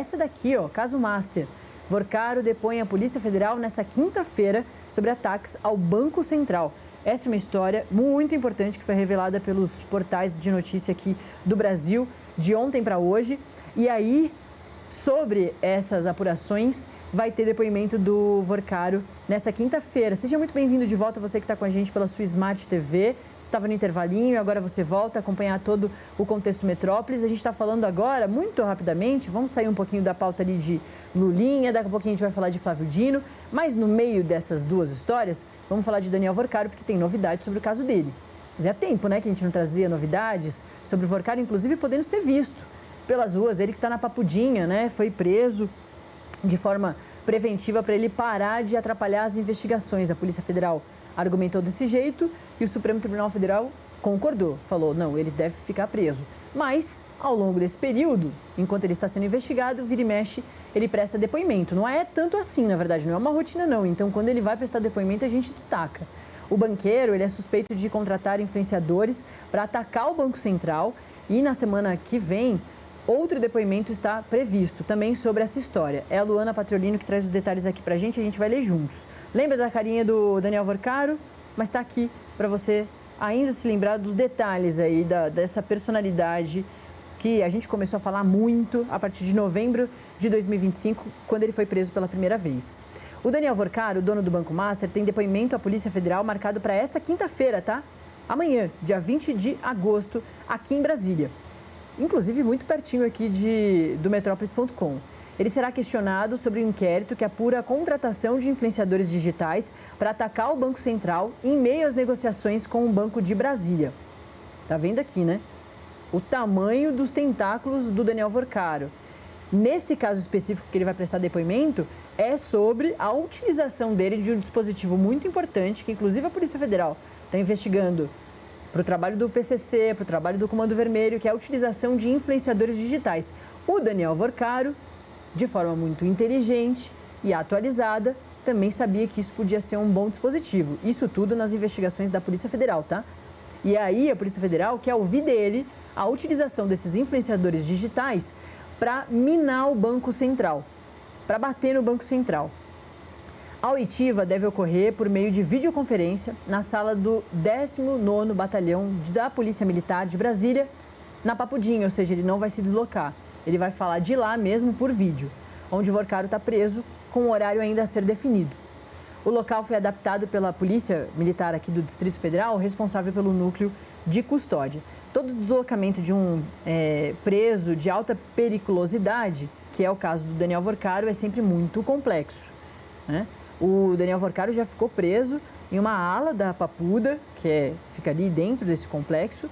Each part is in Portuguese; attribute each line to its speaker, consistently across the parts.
Speaker 1: essa daqui, ó, caso Master. Vorcaro depõe a Polícia Federal nessa quinta-feira sobre ataques ao Banco Central. Essa é uma história muito importante que foi revelada pelos portais de notícia aqui do Brasil, de ontem para hoje. E aí, sobre essas apurações, vai ter depoimento do Vorcaro nessa quinta-feira. Seja muito bem-vindo de volta, você que está com a gente pela sua Smart TV. Você estava no intervalinho e agora você volta a acompanhar todo o contexto Metrópolis. A gente está falando agora, muito rapidamente, vamos sair um pouquinho da pauta ali de Lulinha, daqui a pouquinho a gente vai falar de Flávio Dino, mas no meio dessas duas histórias, vamos falar de Daniel Vorcaro, porque tem novidades sobre o caso dele. Fazia tempo, né, que a gente não trazia novidades sobre o Vorcaro, inclusive podendo ser visto pelas ruas. Ele que está na Papudinha, né, foi preso de forma preventiva para ele parar de atrapalhar as investigações. A Polícia Federal argumentou desse jeito e o Supremo Tribunal Federal concordou, falou, não, ele deve ficar preso. Mas, ao longo desse período, enquanto ele está sendo investigado, vira e mexe, ele presta depoimento. Não é tanto assim, na verdade, não é uma rotina, não. Então, quando ele vai prestar depoimento, a gente destaca. O banqueiro, ele é suspeito de contratar influenciadores para atacar o Banco Central e, na semana que vem, outro depoimento está previsto também sobre essa história. É a Luana Patriolino que traz os detalhes aqui pra gente, a gente vai ler juntos. Lembra da carinha do Daniel Vorcaro? Mas está aqui para você ainda se lembrar dos detalhes aí dessa personalidade que a gente começou a falar muito a partir de novembro de 2025, quando ele foi preso pela primeira vez. O Daniel Vorcaro, dono do Banco Master, tem depoimento à Polícia Federal marcado para essa quinta-feira, tá? Amanhã, dia 20 de agosto, aqui em Brasília. Inclusive muito pertinho aqui do Metrópolis.com. Ele será questionado sobre o inquérito que apura a contratação de influenciadores digitais para atacar o Banco Central em meio às negociações com o Banco de Brasília. Tá vendo aqui, né? O tamanho dos tentáculos do Daniel Vorcaro. Nesse caso específico que ele vai prestar depoimento, é sobre a utilização dele de um dispositivo muito importante, que inclusive a Polícia Federal está investigando para o trabalho do PCC, para o trabalho do Comando Vermelho, que é a utilização de influenciadores digitais. O Daniel Vorcaro, de forma muito inteligente e atualizada, também sabia que isso podia ser um bom dispositivo. Isso tudo nas investigações da Polícia Federal, tá? E aí a Polícia Federal quer ouvir dele a utilização desses influenciadores digitais para minar o Banco Central, para bater no Banco Central. A oitiva deve ocorrer por meio de videoconferência na sala do 19º Batalhão da Polícia Militar de Brasília, na Papudinha, ou seja, ele não vai se deslocar. Ele vai falar de lá mesmo por vídeo, onde o Vorcaro está preso, com o horário ainda a ser definido. O local foi adaptado pela Polícia Militar aqui do Distrito Federal, responsável pelo núcleo de custódia. Todo deslocamento de um preso de alta periculosidade, que é o caso do Daniel Vorcaro, é sempre muito complexo, né? O Daniel Vorcaro já ficou preso em uma ala da Papuda, que fica ali dentro desse complexo,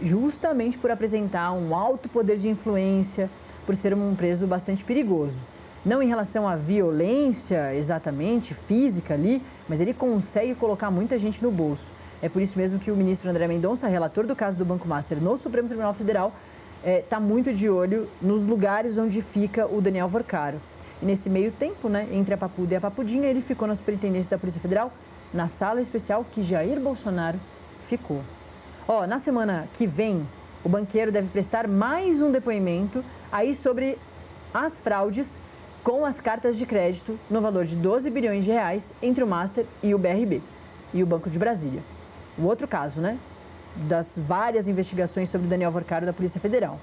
Speaker 1: justamente por apresentar um alto poder de influência, por ser um preso bastante perigoso. Não em relação à violência exatamente, física ali, mas ele consegue colocar muita gente no bolso. É por isso mesmo que o ministro André Mendonça, relator do caso do Banco Master no Supremo Tribunal Federal, está muito de olho nos lugares onde fica o Daniel Vorcaro. E nesse meio tempo, né, entre a Papuda e a Papudinha, ele ficou na Superintendência da Polícia Federal, na sala especial que Jair Bolsonaro ficou. Na semana que vem, o banqueiro deve prestar mais um depoimento aí sobre as fraudes com as cartas de crédito no valor de 12 bilhões de reais entre o Master e o BRB e o Banco de Brasília. O outro caso, né, das várias investigações sobre Daniel Vorcaro da Polícia Federal.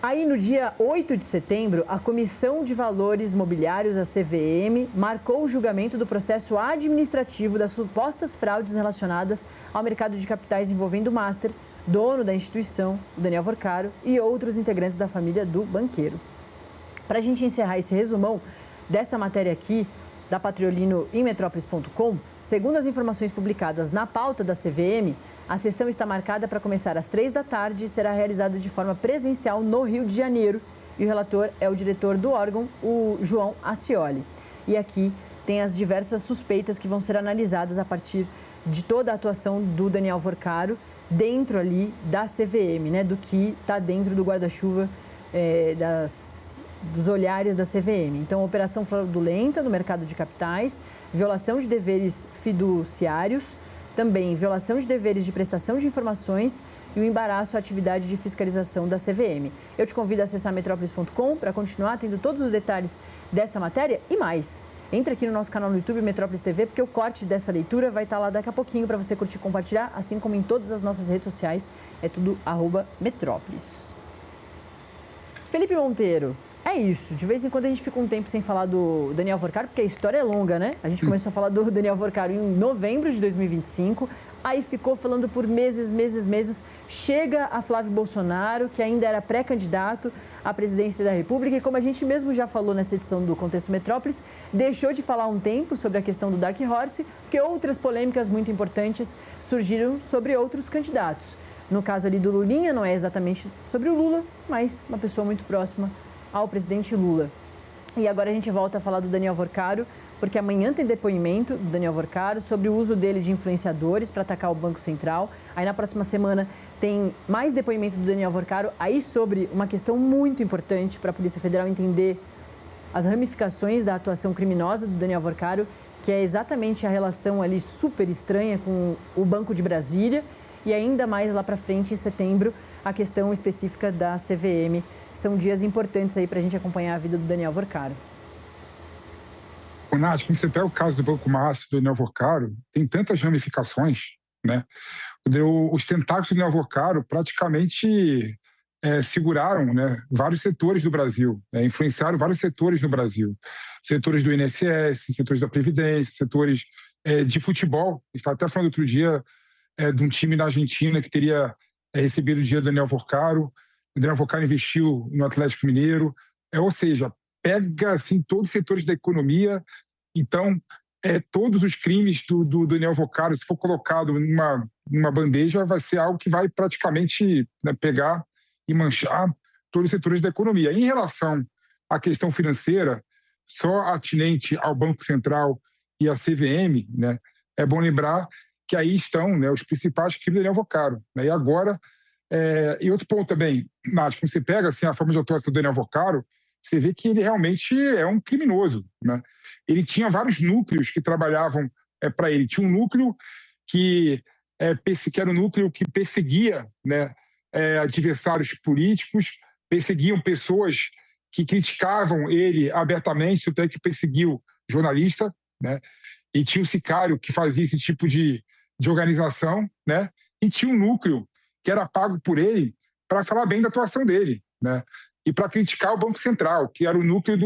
Speaker 1: Aí, no dia 8 de setembro, a Comissão de Valores Mobiliários, a CVM, marcou o julgamento do processo administrativo das supostas fraudes relacionadas ao mercado de capitais envolvendo o Master, dono da instituição, o Daniel Vorcaro, e outros integrantes da família do banqueiro. Para a gente encerrar esse resumão dessa matéria aqui, da Patriolino em Metrópolis.com, segundo as informações publicadas na pauta da CVM, a sessão está marcada para começar às 3 da tarde e será realizada de forma presencial no Rio de Janeiro. E o relator é o diretor do órgão, o João Ascioli. E aqui tem as diversas suspeitas que vão ser analisadas a partir de toda a atuação do Daniel Vorcaro dentro ali da CVM, né, do que está dentro do guarda-chuva dos olhares da CVM. Então, operação fraudulenta no mercado de capitais, violação de deveres fiduciários, também violação de deveres de prestação de informações e o embaraço à atividade de fiscalização da CVM. Eu te convido a acessar metrópolis.com para continuar tendo todos os detalhes dessa matéria e mais. Entre aqui no nosso canal no YouTube, Metrópolis TV, porque o corte dessa leitura vai estar lá daqui a pouquinho para você curtir e compartilhar, assim como em todas as nossas redes sociais. É tudo @Metrópolis. Felipe Monteiro, é isso. De vez em quando a gente fica um tempo sem falar do Daniel Vorcaro, porque a história é longa, né? A gente começou a falar do Daniel Vorcaro em novembro de 2025, aí ficou falando por meses. Chega a Flávio Bolsonaro, que ainda era pré-candidato à presidência da República, e como a gente mesmo já falou nessa edição do Contexto Metrópolis, deixou de falar um tempo sobre a questão do Dark Horse, porque outras polêmicas muito importantes surgiram sobre outros candidatos. No caso ali do Lulinha, não é exatamente sobre o Lula, mas uma pessoa muito próxima ao presidente Lula. E agora a gente volta a falar do Daniel Vorcaro, porque amanhã tem depoimento do Daniel Vorcaro sobre o uso dele de influenciadores para atacar o Banco Central. Aí na próxima semana tem mais depoimento do Daniel Vorcaro, aí sobre uma questão muito importante para a Polícia Federal entender as ramificações da atuação criminosa do Daniel Vorcaro, que é exatamente a relação ali super estranha com o Banco de Brasília e ainda mais lá para frente, em setembro, a questão específica da CVM. São dias importantes aí para a gente acompanhar a vida do Daniel Vorcaro.
Speaker 2: Nath, quando você pega o caso do Banco Master, do Daniel Vorcaro, tem tantas ramificações, né? Os tentáculos do Daniel Vorcaro praticamente seguraram, né, vários setores do Brasil, influenciaram vários setores no Brasil. Setores do INSS, setores da Previdência, setores de futebol. Estava até falando outro dia de um time na Argentina que teria recebido o dinheiro do Daniel Vorcaro. O Daniel Vorcaro investiu no Atlético Mineiro. Ou seja, pega assim, todos os setores da economia. Então, todos os crimes do Daniel Vorcaro, se for colocado numa bandeja, vai ser algo que vai praticamente, né, pegar e manchar todos os setores da economia. Em relação à questão financeira, só atinente ao Banco Central e à CVM, né, é bom lembrar que aí estão, né, os principais crimes do Daniel Vorcaro. Né, e agora, e outro ponto também, Nath, quando você pega assim, a forma de atuação do Daniel Vorcaro, você vê que ele realmente é um criminoso. Né? Ele tinha vários núcleos que trabalhavam para ele. Tinha um núcleo que era um núcleo que perseguia, né, adversários políticos, perseguiam pessoas que criticavam ele abertamente, até que perseguiu jornalista, né? E tinha um sicário que fazia esse tipo de organização, né? E tinha um núcleo que era pago por ele para falar bem da atuação dele, né? E para criticar o Banco Central, que era o núcleo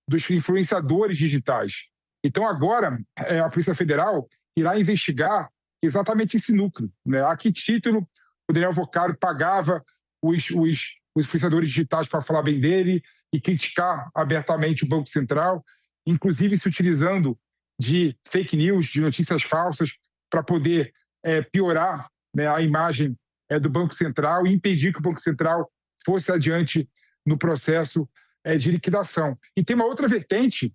Speaker 2: dos influenciadores digitais. Então, agora, a Polícia Federal irá investigar exatamente esse núcleo. Né? A que título o Daniel Vorcaro pagava os influenciadores digitais para falar bem dele e criticar abertamente o Banco Central, inclusive se utilizando de fake news, de notícias falsas, para poder piorar, né, a imagem do Banco Central e impedir que o Banco Central fosse adiante no processo de liquidação. E tem uma outra vertente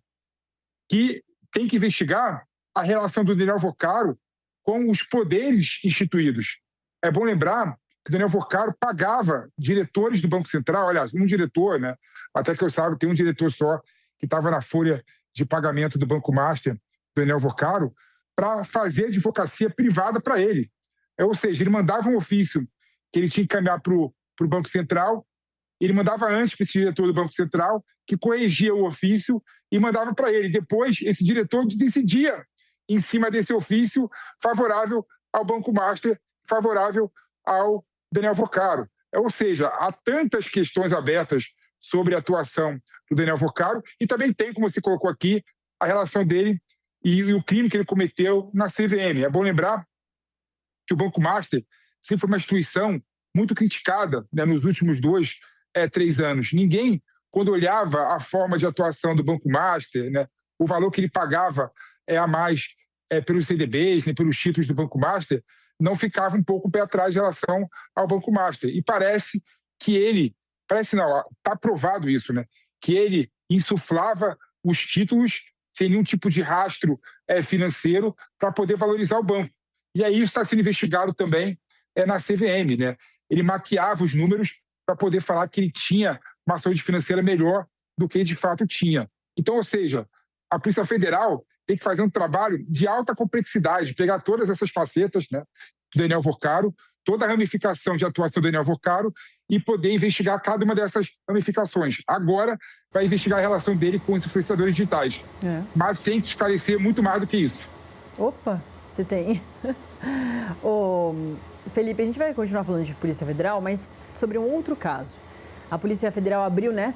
Speaker 2: que tem que investigar a relação do Daniel Vorcaro com os poderes instituídos. É bom lembrar que o Daniel Vorcaro pagava diretores do Banco Central, aliás, um diretor, né? Até que eu saiba, tem um diretor só que estava na folha de pagamento do Banco Master, do Daniel Vorcaro, para fazer advocacia privada para ele. Ou seja, ele mandava um ofício que ele tinha que encaminhar para o Banco Central, ele mandava antes para esse diretor do Banco Central, que corrigia o ofício e mandava para ele. Depois, esse diretor decidia em cima desse ofício favorável ao Banco Master, favorável ao Daniel Vorcaro. Ou seja, há tantas questões abertas sobre a atuação do Daniel Vorcaro e também tem, como você colocou aqui, a relação dele e o crime que ele cometeu na CVM. É bom lembrar que o Banco Master sempre foi uma instituição muito criticada, né, nos últimos 3 anos. Ninguém, quando olhava a forma de atuação do Banco Master, né, o valor que ele pagava a mais pelos CDBs, né, pelos títulos do Banco Master, não ficava um pouco pé atrás em relação ao Banco Master. E parece não, está provado isso, né, que ele insuflava os títulos sem nenhum tipo de rastro financeiro para poder valorizar o banco. E aí isso está sendo investigado também na CVM. Né? Ele maquiava os números para poder falar que ele tinha uma saúde financeira melhor do que ele de fato tinha. Então, ou seja, a Polícia Federal tem que fazer um trabalho de alta complexidade, pegar todas essas facetas, né, do Daniel Vorcaro, toda a ramificação de atuação do Daniel Vocaro e poder investigar cada uma dessas ramificações. Agora, vai investigar a relação dele com os influenciadores digitais. Mas tem que esclarecer muito mais do que isso.
Speaker 1: Opa, você tem. Ô, Felipe, a gente vai continuar falando de Polícia Federal, mas sobre um outro caso. A Polícia Federal abriu nessa